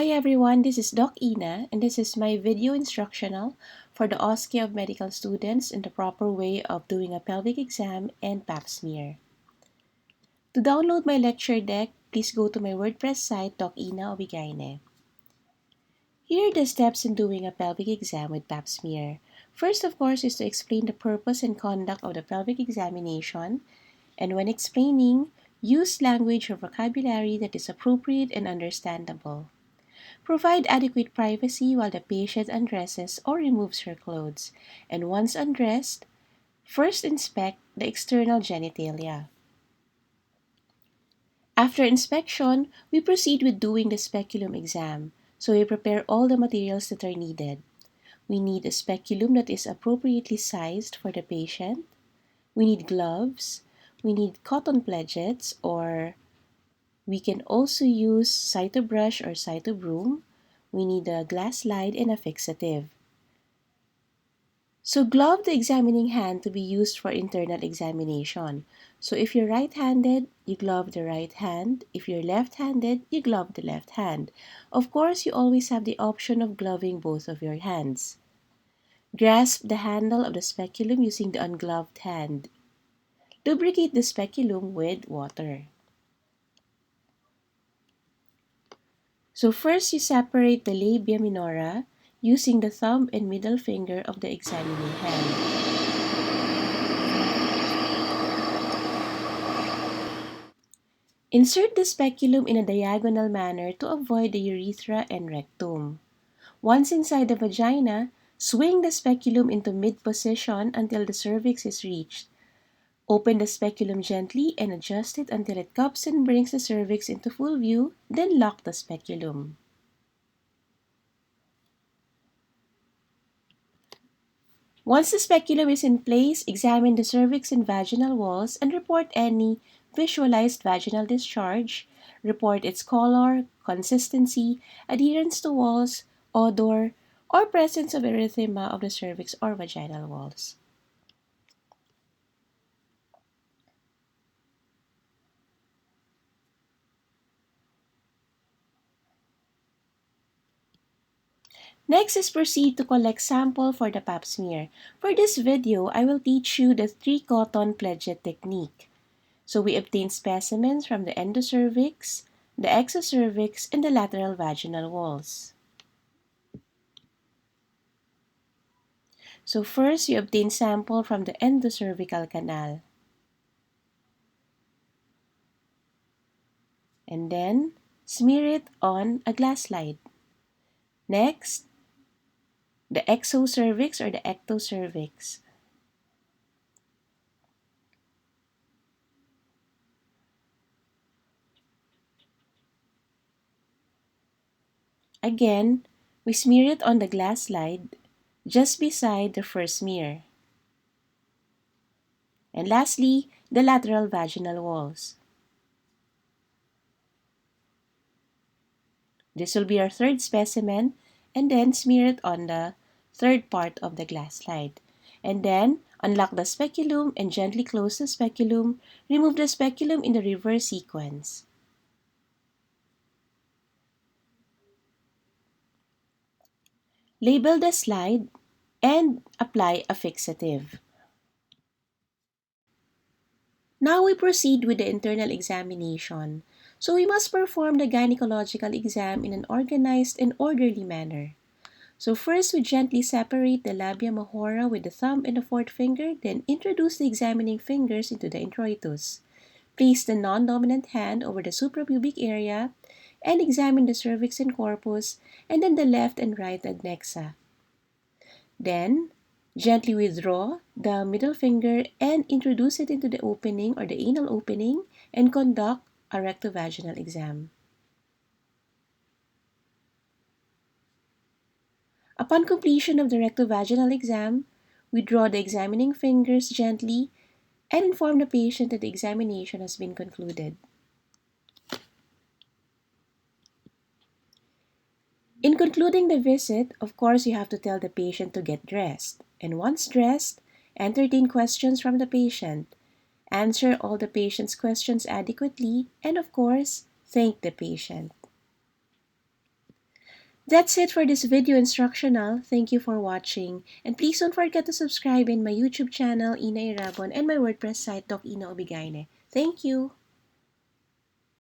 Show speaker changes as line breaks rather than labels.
Hi everyone, this is Doc Ina and this is my video instructional for the OSCE of medical students in the proper way of doing a pelvic exam and PAP smear. To download my lecture deck, please go to my WordPress site Docina Obigaine. Here are the steps in doing a pelvic exam with PAP smear. First, of course, is to explain the purpose and conduct of the pelvic examination, and when explaining, use language or vocabulary that is appropriate and understandable. Provide adequate privacy while the patient undresses or removes her clothes, and once undressed, first inspect the external genitalia. After inspection, we proceed with doing the speculum exam, so we prepare all the materials that are needed. We need a speculum that is appropriately sized for the patient. We need gloves. We need cotton pledgets, or we can also use cytobrush or cytobroom. We need a glass slide and a fixative. So glove the examining hand to be used for internal examination. So if you're right-handed, you glove the right hand. If you're left-handed, you glove the left hand. Of course, you always have the option of gloving both of your hands. Grasp the handle of the speculum using the ungloved hand. Lubricate the speculum with water. So first, you separate the labia minora using the thumb and middle finger of the examining hand. Insert the speculum in a diagonal manner to avoid the urethra and rectum. Once inside the vagina, swing the speculum into mid-position until the cervix is reached. Open the speculum gently and adjust it until it cups and brings the cervix into full view, then lock the speculum. Once the speculum is in place, examine the cervix and vaginal walls and report any visualized vaginal discharge. Report its color, consistency, adherence to walls, odor, or presence of erythema of the cervix or vaginal walls. Next is proceed to collect sample for the pap smear. For this video, I will teach you the 3-cotton pledget technique. So we obtain specimens from the endocervix, the exocervix, and the lateral vaginal walls. So first, you obtain sample from the endocervical canal. And then, smear it on a glass slide. Next, the exocervix or the ectocervix. Again, we smear it on the glass slide just beside the first smear. And lastly, the lateral vaginal walls. This will be our third specimen, and then smear it on the third part of the glass slide. And then, unlock the speculum and gently close the speculum. Remove the speculum in the reverse sequence. Label the slide and apply a fixative. Now we proceed with the internal examination. So we must perform the gynecological exam in an organized and orderly manner. So first, we gently separate the labia majora with the thumb and the fourth finger, then introduce the examining fingers into the introitus. Place the non-dominant hand over the suprapubic area and examine the cervix and corpus, and then the left and right adnexa. Then, gently withdraw the middle finger and introduce it into the opening or the anal opening and conduct a rectovaginal exam. Upon completion of the rectovaginal exam, withdraw the examining fingers gently and inform the patient that the examination has been concluded. In concluding the visit, of course, you have to tell the patient to get dressed. And once dressed, entertain questions from the patient. Answer all the patient's questions adequately, and of course, thank the patient. That's it for this video instructional. Thank you for watching. And please don't forget to subscribe in my YouTube channel, Ina Irabon, and my WordPress site, Doc Ina Obigaine. Thank you!